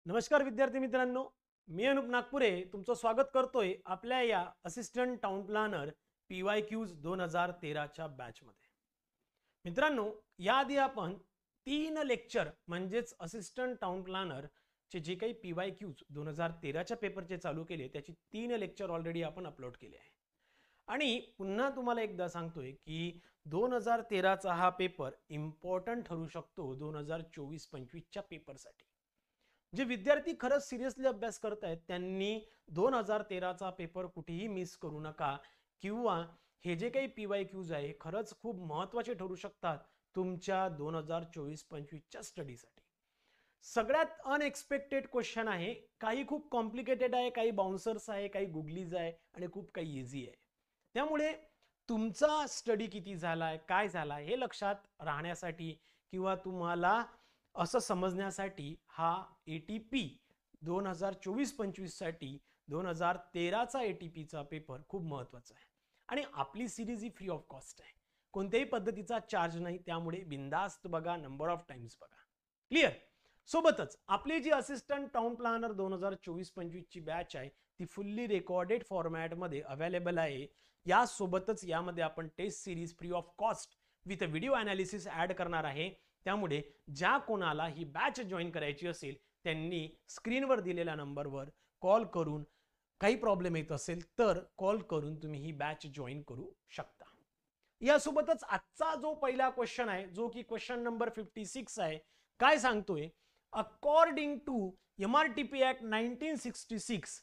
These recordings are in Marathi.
नमस्कार विद्यार्थी मित्रांनो, मी अनुप नागपुरे तुमचं स्वागत करतोय आपल्या या असिस्टंट टाउन प्लॅनर PYQs 2013च्या बॅचमध्ये. मित्रांनो, याआधी आपण 3 लेक्चर म्हणजेच असिस्टंट टाउन प्लॅनर चे जे काही PYQs 2013च्या पेपरचे चालू केले त्याची 3 लेक्चर ऑलरेडी आपण अपलोड केले आहे. आणि पुन्हा तुम्हाला एकदा सांगतोय की 2013चा हा पेपर इम्पॉर्टंट ठरू शकतो 2024-25च्या पेपरसाठी. जे विद्यार्थी खरंच सिरियसली अभ्यास करतायत त्यांनी 2013चा पेपर कुठेही मिस करू नका, किंवा हे जे काही PYQs आहे खरंच खूप महत्त्वाचे ठरू शकतात तुमच्या 2024-25च्या स्टडीसाठी. सगळ्यात अनएक्सपेक्टेड क्वेश्चन आहे, काही खूप कॉम्प्लिकेटेड आहे, काही बाउन्सर्स आहे, काही गुगलीज आहे आणि खूप काही इझी आहे. त्यामुळे तुमचा स्टडी किती झालाय, काय झालाय हे लक्षात राहण्यासाठी किंवा तुम्हाला असं समजण्यासाठी हा ATP 2024-25 साठी 2013चा ATPचा पेपर खूप महत्त्वाचा आहे. आणि आपली series he free of cost आहे, कोणत्याही पद्धतीचा चार्ज नाही, त्यामुळे बिंदास्त बघा, नंबर ऑफ टाइम्स बघा. क्लिअर? सोबतच आपली जी असिस्टंट टाउन प्लॅनर 2024-25 ची बॅच आहे ती फुल्ली रेकॉर्डेड फॉर्मॅटमध्ये अवेलेबल आहे. यासोबतच यामध्ये आपण test series free of cost with video analysis add करणार आहे. त्यामुळे ज्या कोणाला ही बॅच जॉईन करायची असेल त्यांनी स्क्रीनवर दिलेल्या नंबरवर कॉल करून, काही प्रॉब्लेम येत असेल तर कॉल करून तुम्ही ही बॅच जॉईन करू शकता. यासोबतच आजचा जो पहिला क्वेश्चन आहे, जो की क्वेश्चन नंबर 56 आहे, काय सांगतोय, according to MRTP Act 1966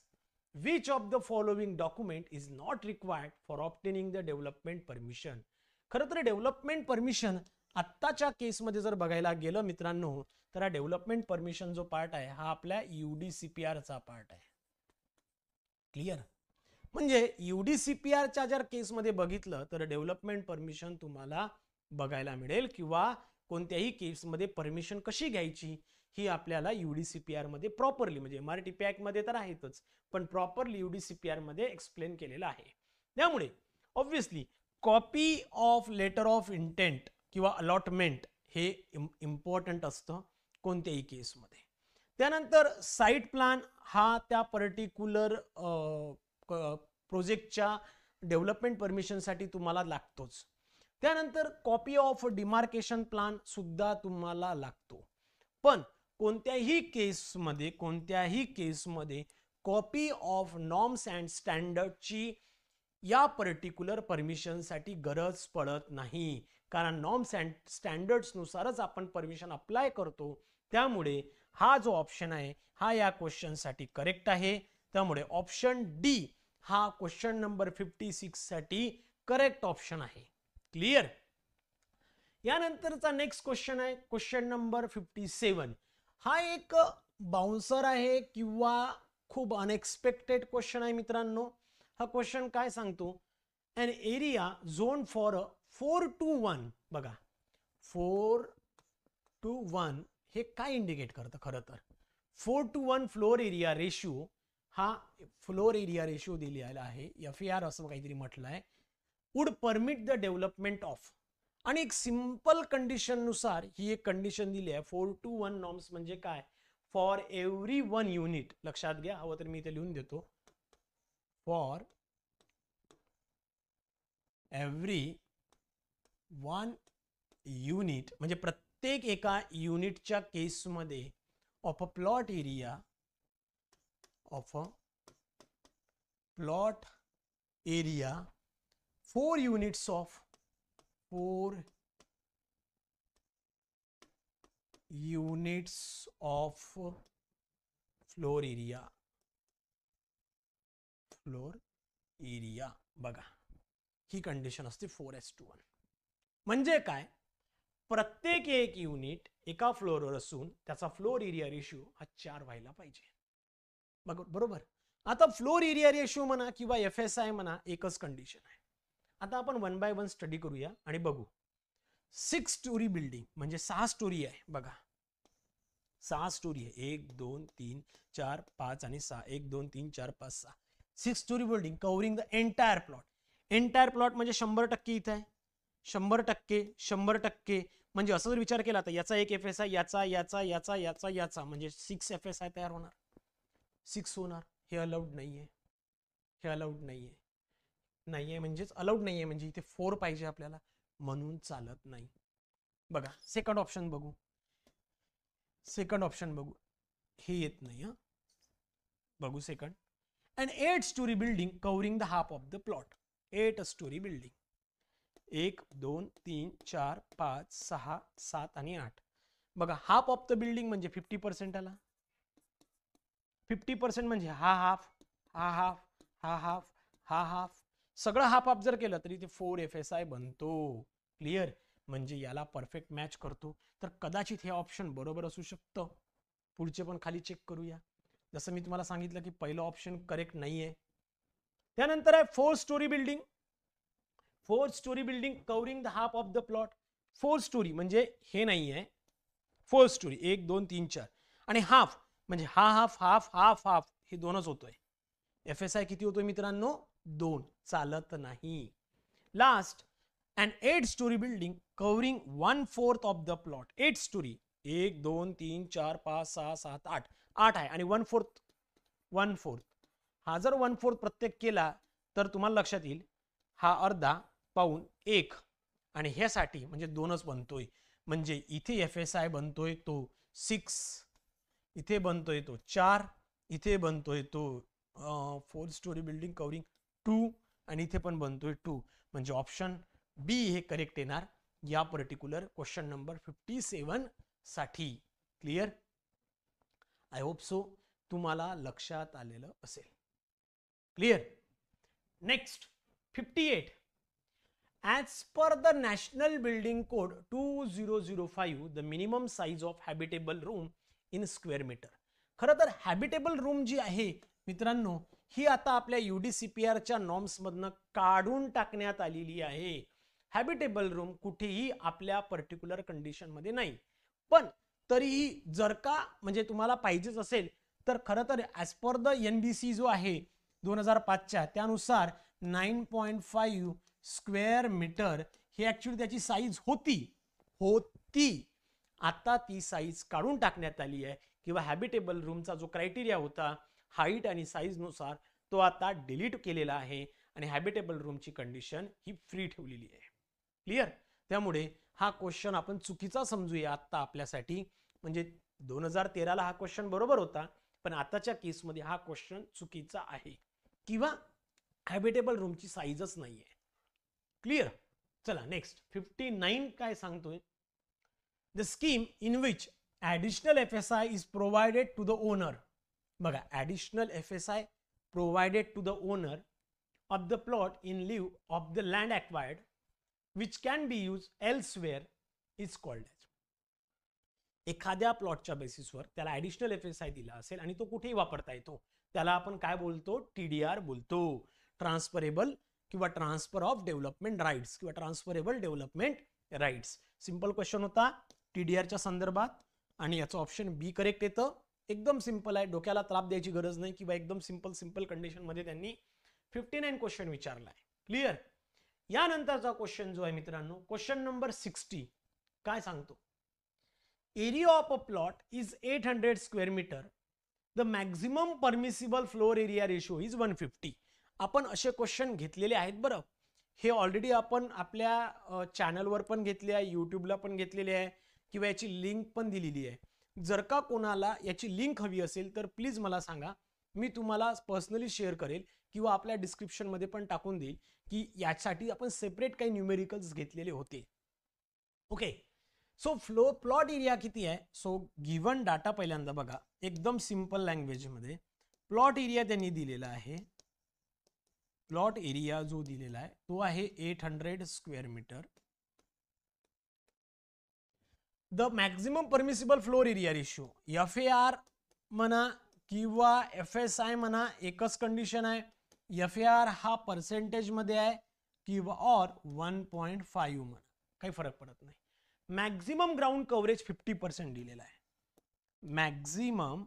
which of the following document is not required for obtaining the development permission. खरं तर डेव्हलपमेंट परमिशन आत्ताच्या केसमध्ये जर बघायला गेलं मित्रांनो, तर हा डेव्हलपमेंट परमिशन जो पार्ट आहे हा आपल्या UDCPR चा पार्ट आहे. क्लिअर? म्हणजे UDCPR च्या जर केसमध्ये बघितलं तर डेव्हलपमेंट परमिशन तुम्हाला बघायला मिळेल, किंवा कोणत्याही केसमध्ये परमिशन कशी घ्यायची ही आपल्याला UDCPR मध्ये प्रॉपरली, म्हणजे MRTP Act मध्ये तर आहेतच, पण प्रॉपरली UDCPR मध्ये एक्सप्लेन केलेलं आहे. त्यामुळे obviously copy of letter of intent किंवा अलॉटमेंट हे इम्पॉर्टंट असतं कोणत्याही केसमध्ये. त्यानंतर साइट प्लॅन हा त्या पर्टिक्युलर प्रोजेक्टच्या डेव्हलपमेंट परमिशनसाठी तुम्हाला लागतोच. त्यानंतर कॉपी ऑफ डिमार्केशन प्लॅन सुद्धा तुम्हाला लागतो. पण कोणत्याही केसमध्ये कॉपी ऑफ नॉर्म्स अँड स्टँडर्डची या पर्टिक्युलर परमिशनसाठी गरज पडत नाही, कारण नॉर्म्स अँड स्टँडर्ड्स नुसारच आपण परमिशन अप्लाय करतो. त्यामुळे हा जो ऑप्शन आहे हा या क्वेश्चनसाठी करेक्ट आहे. त्यामुळे ऑप्शन डी हा क्वेश्चन नंबर 56 साठी करेक्ट ऑप्शन आहे. क्लिअर? यानंतरचा नेक्स्ट क्वेश्चन आहे क्वेश्चन नंबर 57. हा एक बाउन्सर आहे किंवा खूप अनएक्सपेक्टेड क्वेश्चन आहे मित्रांनो. हा क्वेश्चन काय सांगतो, एन एरिया झोन फॉर 4:1. बघा 4:1 हे काय इंडिकेट करतं, खरं तर 4:1 फ्लोर एरिया रेशिओ, हा फ्लोर एरिया रेशिओ दिलेला आहे, FAR असं काहीतरी म्हटलं आहे, would permit the development of, आणि एक सिंपल कंडिशन नुसार ही एक कंडिशन दिली आहे. 4:1 नॉर्म्स म्हणजे काय, फॉर एव्हरी 1 युनिट. लक्षात घ्या, हवं तर मी इथे लिहून देतो, फॉर एव्हरी 1 युनिट म्हणजे प्रत्येक एका युनिटच्या केसमध्ये of a plot area 4 units of 4 units of floor area. बघा ही कंडिशन असते 4:1. म्हणजे काय, प्रत्येक एक युनिट एका फ्लोअरवर असून त्याचा फ्लोर एरिया रेशिओ हा 4 व्हायला पाहिजे. बरोबर? आता फ्लोर एरिया रेशिओ म्हणा किंवा FSI म्हणा, एकच कंडिशन आहे. आता आपण 1 by 1 स्टडी करूया आणि बघू. 6 स्टोरी बिल्डिंग म्हणजे 6 स्टोरी आहे. बघा 6 स्टोरी आहे, 1 2 3 4 5 आणि 6, 1 2 3 4 5 6, 6 story building covering the entire plot. Entire plot म्हणजे 100% इथं आहे, 100%, 100%, म्हणजे असं जर विचार केला तर याचा एक FSI, याचा याचा याचा याचा याचा म्हणजे 6 FSI तयार होणार, 6 होणार. हे अलाउड नाहीये, हे अलाउड नाहीये, नाहीये म्हणजेच अलाउड नाहीये म्हणजे इथे 4 पाहिजे आपल्याला, म्हणून चालत नाही. बघा सेकंड ऑप्शन बघू, सेकंड ऑप्शन बघू, हे येत नाही. हा बघू second. An 8-story building covering the half of the plot. 8-story building. 1 2 3 4 5 6 7 आणि 8. बघा हाफ ऑफ द बिल्डिंग म्हणजे 50% आला. 50% म्हणजे हा हाफ, हा हाफ, हा हाफ, हा हाफ, सगळं हाफ हाफ जर केलं तरी ते 4 FSI बनतो. क्लिअर? म्हणजे याला परफेक्ट मॅच करतो. तर कदाचित हे ऑप्शन बरोबर असू शकतं. पुढचे पण खाली चेक करूया. जसं मी तुम्हाला सांगितलं की पहिलं ऑप्शन करेक्ट नाहीये. त्यानंतर आहे 4 story building. 4 story building covering the half of the plot. 4 story म्हणजे हे नाहीये, 4 स्टोरी 1 2 3 4 आणि हाफ म्हणजे हा हाफ हाफ हाफ हाफ हे दोनच होतोय. FSI किती होतोय मित्रांनो? 2. चालत नाही. Last an 8-story building covering 1/4 of the plot. 8 story 1 2 3 4 5 6 7 8 8 आहे आणि 1/4 हा जर 1/4 प्रत्येक केला तर तुम्हाला लक्षात येईल हा अर्धा पाऊण 1 आणि ह्यासाठी म्हणजे 2च बनतोय. म्हणजे इथे FSI बनतोय तो 6, इथे बनतोय तो 4, इथे बनतोय तो 4 स्टोरी बिल्डिंग कव्हरिंग 2 आणि इथे पण बनतोय 2. म्हणजे ऑप्शन बी हे करेक्ट येणार या पर्टिक्युलर क्वेश्चन नंबर 57 साठी. क्लिअर? आय होप सो तुम्हाला लक्षात आलेलं असेल. Clear? Next 58. As per the national building code 2005 the minimum size of habitable room in square metre. खरं तर हॅबिटेबल रूम जी आहे मित्रांनो ही आता आपल्या UDCPRच्या नॉर्म्स मधनं काढून टाकण्यात आलेली आहे. हॅबिटेबल रूम कुठेही आपल्या पर्टिक्युलर कंडिशन मध्ये नाही. पण तरीही जर का म्हणजे तुम्हाला पाहिजेच असेल तर खरं तर ॲज पर द NBC जो आहे 2005च्या त्यानुसार 9.5 स्क्वेअर मीटर ही ऍक्च्युली त्याची साईज होती. आता ती साईज काढून टाकण्यात आली आहे किंवा हॅबिटेबल रूमचा जो क्रायटेरिया होता हाईट आणि साईज नुसार तो आता डिलीट केलेला आहे आणि हॅबिटेबल रूमची कंडिशन ही फ्री ठेवलेली आहे. क्लिअर? त्यामुळे हा क्वेश्चन आपण चुकीचा समजूया आता आपल्यासाठी. म्हणजे 2013ला हा क्वेश्चन बरोबर होता पण आताच्या केसमध्ये हा क्वेश्चन चुकीचा आहे किंवा हॅबिटेबल रूमची साईजच नाहीये. क्लिअर? चला नेक्स्ट 59 काय सांगतोय? The scheme in which additional FSI is provided to the owner. बघा additional FSI provided to the owner of the plot in lieu of the land acquired which can be used elsewhere is called as. एखाद्या प्लॉटच्या बेसिसवर त्याला ॲडिशनल FSI दिला असेल आणि तो कुठेही वापरता येतो त्याला आपण काय बोलतो? TDR बोलतो. ट्रान्सफरेबल किंवा ट्रान्सफर ऑफ डेव्हलपमेंट राईट्स किंवा transferable development rights. Simple question होता TDRच्या संदर्भात आणि याचं ऑप्शन बी करेक्ट येतं. एकदम सिंपल आहे, डोक्याला त्राप द्यायची गरज नाही किंवा एकदम सिंपल कंडिशन मध्ये त्यांनी 59 क्वेश्चन विचारला आहे. क्लिअर? यानंतरचा क्वेश्चन जो आहे मित्रांनो क्वेश्चन नंबर 60 काय सांगतो? Area of a plot is 800 square metre. The maximum permissible floor area ratio is 150. आपण असे क्वेश्चन घेतलेले आहेत बरं. हे ऑलरेडी आपण आपल्या चॅनलवर पण घेतले आहे, यूट्यूबला पण घेतलेले आहे किंवा याची लिंक पण दिलेली आहे. जर का कोणाला याची लिंक हवी असेल तर प्लीज मला सांगा, मी तुम्हाला पर्सनली शेअर करेल किंवा आपल्या डिस्क्रिप्शन मध्ये पण टाकून देईल की यासाठी आपण सेपरेट काही न्यूमेरिकल्स घेतलेले होते. ओके, सो प्लॉट एरिया किती आहे? सो गिवन डाटा पहिल्यांदा बघा एकदम सिंपल लँग्वेज मध्ये. प्लॉट एरिया त्यांनी दिलेला आहे. प्लॉट एरिया जो दिलेला आहे तो आहे 800 square metre. The maximum permissible floor area ratio FAR म्हणा किंवा FSI म्हणा एकच कंडिशन आहे. FAR हा पर्सेंटेज मध्ये आहे किंवा और 1.5 म्हणा काही फरक पडत नाही. मॅक्झिमम ग्राउंड कव्हरेज 50% दिलेला आहे. मॅक्झिमम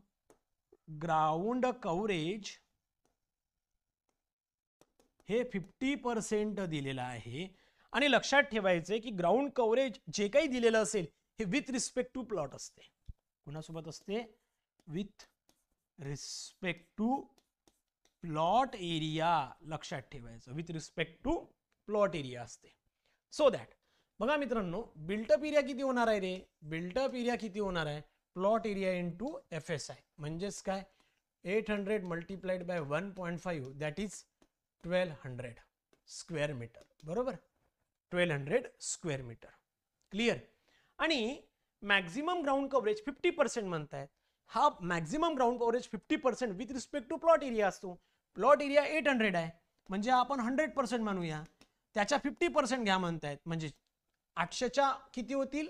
ग्राउंड कव्हरेज हे 50% दिलेला आहे आणि लक्षात ठेवायचे की ग्राउंड कव्हरेज जे काही दिलेलं असेल हे विथ रिस्पेक्ट टू प्लॉट असते. कुणासोबत असते? With respect to plot area. लक्षात ठेवायचं with respect to plot area असते. सो दॅट बघा मित्रांनो, बिल्टअप एरिया किती होणार आहे रे? बिल्टअप एरिया किती होणार आहे? प्लॉट एरिया इंटू FSI म्हणजेच काय? 800 multiplied by 1.5 that is 1200 square metre. बरोबर, 1200 स्क्वेअर मीटर. क्लिअर. आणि मॅक्झिमम ग्राउंड कव्हरेज 50% म्हणतायत. हा maximum ground coverage 50% with respect to plot area असतो. प्लॉट एरिया 800 आहे म्हणजे आपण 100% मानूया. त्याच्या 50% घ्या म्हणतायत म्हणजे 800च्या किती होतील?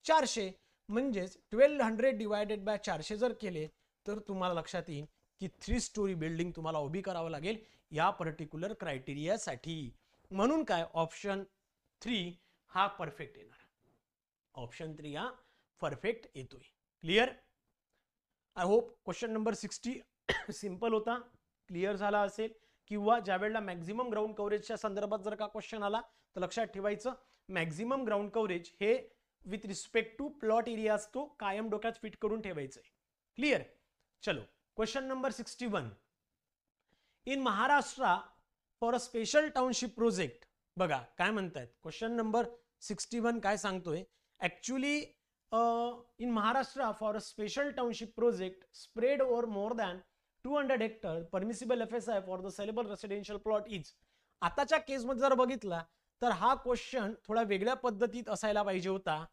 400. म्हणजेच 1200 डिवायडेड बाय 400 जर केले तर तुम्हाला लक्षात येईल की 3 स्टोरी बिल्डिंग तुम्हाला उभी करावं लागेल या पर्टिक्युलर क्रायटेरियासाठी. म्हणून काय? ऑप्शन 3 हा परफेक्ट येणार. ऑप्शन 3 हा परफेक्ट येतोय. Clear. I hope question number 60 simple होता, क्लिअर झाला असेल. किंवा ज्या वेळेला मॅक्झिमम ग्राउंड कव्हरेजच्या संदर्भात जर का क्वेश्चन आला तर लक्षात ठेवायचं मॅक्झिमम ग्राउंड कव्हरेज हे with respect to plot area असतो. कायम डोक्यात फिट करून ठेवायचंय. क्लिअर. चलो question number 61. In Maharashtra for a special township project. बघा काय म्हणतायत. क्वेश्चन नंबर 61 काय सांगतोय? Actually in Maharashtra for a special township project spread over more than 200 hectare permissible FSI for the sellable residential plot is. आताच्या केसमध्ये जर बघितला तर हा क्वेश्चन थोडा वेगळ्या पद्धतीत असायला पाहिजे होता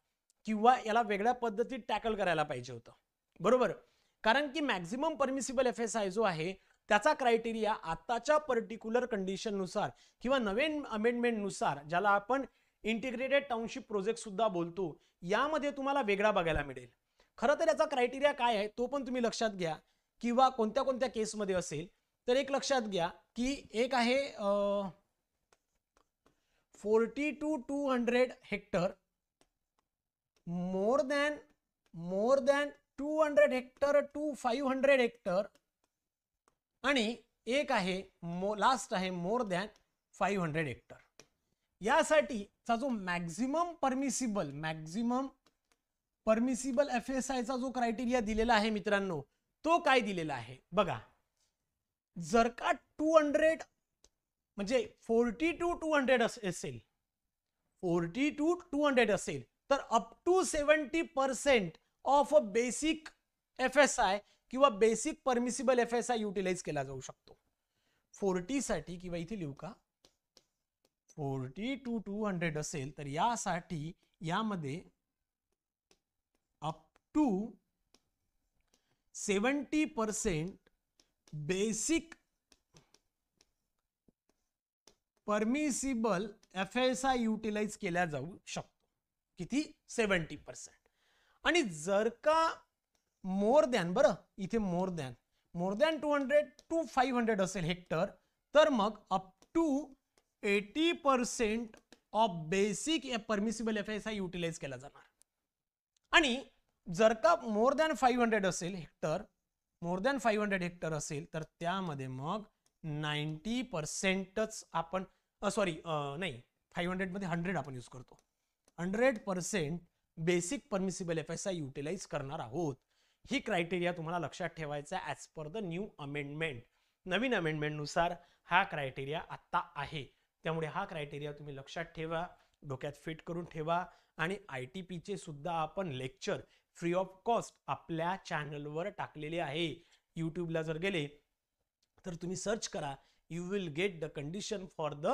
किंवा याला वेगळ्या पद्धतीत टॅकल करायला पाहिजे होतं. बरोबर, कारण की मॅक्झिमम परमिसिबल FSI जो आहे त्याचा क्रायटेरिया आताच्या पर्टिक्युलर कंडिशन नुसार किंवा नवीन अमेंडमेंट नुसार, ज्याला आपण इंटिग्रेटेड टाउनशिप प्रोजेक्ट सुद्धा बोलतो, यामध्ये तुम्हाला वेगळा बघायला मिळेल. खरं तर याचा क्रायटेरिया काय आहे तो पण तुम्ही लक्षात घ्या. किंवा कोणत्या कोणत्या केसमध्ये असेल तर एक लक्षात घ्या की एक आहे 40 to 200 hectare, more than 200 hectare to 500 hectare, आणि एक आहे लास्ट आहे मोर दॅन 500 हेक्टर. यासाठीचा जो मॅक्झिमम परमिसिबल FSI चा जो क्रायटेरिया दिलेला आहे मित्रांनो, तो काय दिलेला आहे बघा. जर का 200 म्हणजे 40 to 200 असेल, 40 to 200 असेल तर up to 70% of a basic FSI किंवा बेसिक परमिसिबल FSI युटिलाइज केला जाऊ शकतो. 40 साठी किंवा इथे लिहू का 40 to 200 असेल तर यासाठी यामध्ये up to 70% basic permissible FSI utilise केल्या जाऊ शकतो. किती? 70%. आणि जर का मोर दॅन, बरं इथे मोर दॅन 200 टू 500 असेल हेक्टर तर मग up to 80% of basic permissible FSI utilise केला जाणार. आणि जर का मोर दॅन 500 असेल हेक्टर असेल तर त्यामध्ये मग 90%च आपण नाही 500 मध्ये 100 आपण यूज करतो. 100% बेसिक परमिसिबल FSI युटिलाइज करणार आहोत. ही क्रायटेरिया तुम्हाला लक्षात ठेवायचा as per the new amendment. Naveen amendment नुसार हा क्रायटेरिया आता आहे. त्यामुळे हा क्रायटेरिया तुम्ही लक्षात ठेवा, डोक्यात फिट करून ठेवा. आणि ITP चे सुद्धा आपण लेक्चर फ्री ऑफ कॉस्ट आपल्या चॅनलवर टाकलेले आहे. यूट्यूबला जर गेले तर तुम्ही सर्च करा, you will get the condition for the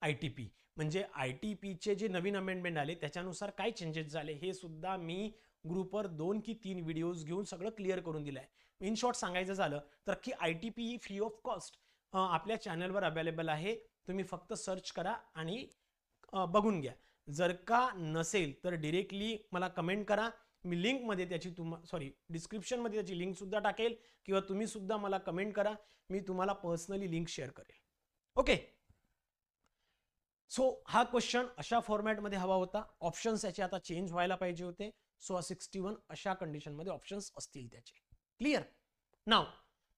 ITP. म्हणजे ITP चे जे नवीन अमेंडमेंट आले त्याच्यानुसार काय चेंजेस झाले हे सुद्धा मी ग्रुपवर 2 की 3 व्हिडिओज घेऊन सगळं क्लिअर करून दिलंय. इन शॉर्ट सांगायचं झालं तर की ITP फ्री ऑफ कॉस्ट आपल्या चॅनलवर अवेलेबल आहे. तुम्ही फक्त सर्च करा आणि बघून घ्या. जर का नसेल तर डिरेक्टली मला कमेंट करा. मी लिंक मध्ये त्याची डिस्क्रिप्शन मध्ये त्याची लिंक सुद्धा टाकेल किंवा तुम्ही सुद्धा मला कमेंट करा, मी तुम्हाला पर्सनली लिंक शेअर करेल. ओके. सो हा क्वेश्चन अशा फॉर्मॅट मध्ये हवा होता. ऑप्शन्स याचे आता चेंज व्हायला पाहिजे होते. सो 61 अशा कंडिशन मध्ये ऑप्शन्स असतील त्याचे. क्लिअर. नाव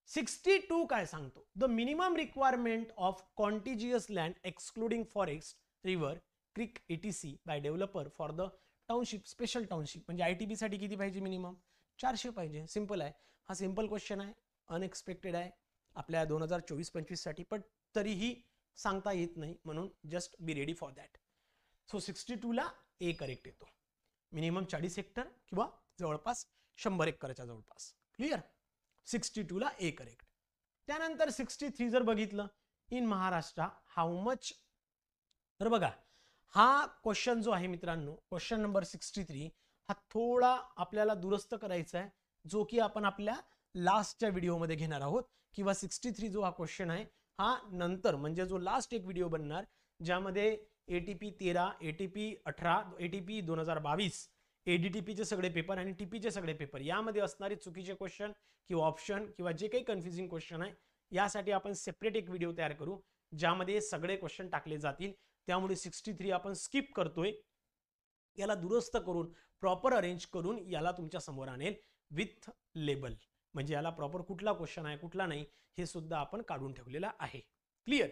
62 काय सांगतो? The minimum requirement of contiguous land excluding forest, river creek ETC by developer for the township special township म्हणजे ITP साठी किती पाहिजे मिनिमम 400 पाहिजे. सिंपल आहे. हा सिंपल क्वेश्चन आहे, अनएक्सपेक्टेड आहे आपल्या 2024-25 साठी, पण तरीही सांगता येत नाही म्हणून just be ready for that. So 62 ला ए करेक्ट येतो. मिनिमम 40 हेक्टर किंवा जवळपास 100 एकरच्या जवळपास. क्लिअर. 62 ला ए करेक्ट. त्यानंतर 63 जर बघितलं, इन महाराष्ट्र हाऊ मच, तर बघा हा क्वेश्चन जो आहे मित्रांनो, क्वेश्चन नंबर 63 हा थोडा आपल्याला दुरुस्त करायचा आहे, जो की आपण आपल्या लास्टच्या व्हिडिओमध्ये घेणार आहोत. किंवा 63 जो हा क्वेश्चन आहे हा नंतर म्हणजे जो लास्ट एक व्हिडिओ बनणार ज्यामध्ये ATP 13, ATP 18, ATP 2022, ADTP चे सगळे पेपर आणि TP चे सगळे पेपर यामध्ये असणारे चुकीचे क्वेश्चन किंवा ऑप्शन किंवा जे काही कन्फ्युजिंग क्वेश्चन आहे यासाठी आपण सेपरेट एक व्हिडिओ तयार करू ज्यामध्ये सगळे क्वेश्चन टाकले जातील. त्यामुळे 63 आपण स्किप करतोय, याला दुरुस्त करून प्रॉपर अरेंज करून याला तुमच्या समोर आणेल विथ लेबल, म्हणजे याला प्रॉपर कुठला क्वेश्चन आहे कुठला नाही हे सुद्धा आपण काढून ठेवलेला आहे. क्लिअर.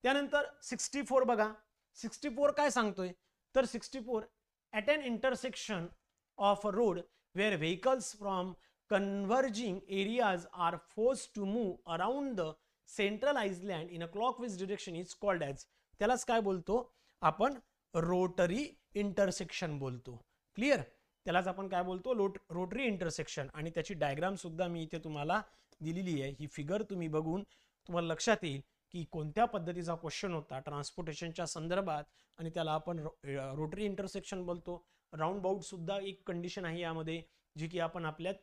त्यानंतर 64 बघा. 64 काय सांगतोय, तर 64 at an intersection of a road where vehicles from converging areas are forced to move around the central island in a clockwise direction is called as, त्यालाच काय बोलतो आपण, रोटरी इंटरसेक्शन बोलतो. क्लिअर. त्यालाच आपण काय बोलतो, रोटरी इंटरसेक्शन. आणि त्याची डायग्राम सुद्धा मी इथे तुम्हाला दिलेली आहे. ही फिगर तुम्ही बघून तुम्हाला लक्षात येईल की कोणत्या पद्धतीचा क्वेश्चन होता ट्रान्सपोर्टेशनच्या संदर्भात आणि त्याला आपण रोटरी इंटरसेक्शन बोलतो. राऊंड बाउट सुद्धा एक कंडिशन आहे यामध्ये, जी की आपण आपल्या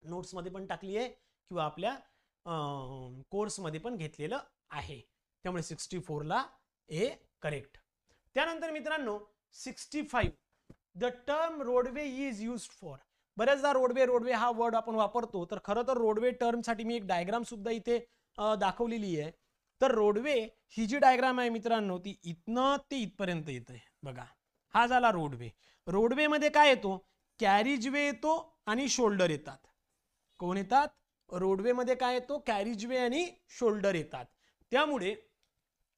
नोट्समध्ये पण टाकली आहे किंवा आपल्या कोर्समध्ये पण घेतलेलं आहे. त्यामुळे 64 ला ए करेक्ट. त्यानंतर मित्रांनो 65 the term roadway is used for, बऱ्याचदा रोडवे हा वर्ड आपण वापरतो, तर खरं तर रोडवे टर्म साठी मी एक डायग्राम सुद्धा इथे दाखवलेली आहे. तर रोडवे ही जी डायग्राम आहे मित्रांनो ती इथनं ते इथपर्यंत येत आहे बघा. हा झाला रोडवे. रोडवे मध्ये काय येतो, कॅरिजवे येतो आणि शोल्डर येतात. कोण येतात, रोडवे मध्ये काय येतो, कॅरिजवे आणि शोल्डर येतात. त्यामुळे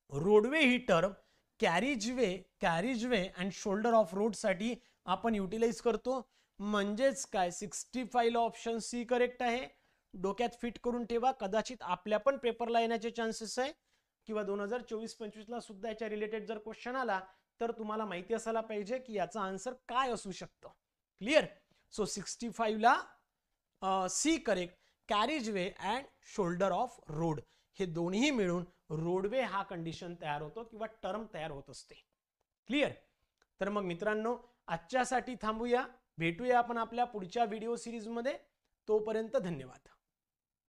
रोडवे ही term carriageway and shoulder of road साठी आपण युटिलाइज करतो. म्हणजेच काय 65 ला ऑप्शन सी करेक्ट आहे. डोक्यात फिट करून ठेवा, कदाचित आपल्या पण पेपरला येण्याचे चान्सेस आहे किंवा 2024-25 ला सुद्धा याच्या रिलेटेड जर क्वेश्चन आला तर तुम्हाला माहिती असायला पाहिजे की याचा आन्सर काय असू शकतं. क्लिअर. सो 65 ला see correct. Carriageway and shoulder of road हे दोन्ही मिळून रोडवे हा कंडिशन तयार होतो किंवा टर्म तयार होत असते. क्लिअर. तर मग मित्रांनो आजच्यासाठी थांबूया, भेटूया आपण आपल्या पुढच्या व्हिडिओ सिरीज मध्ये. तोपर्यंत धन्यवाद.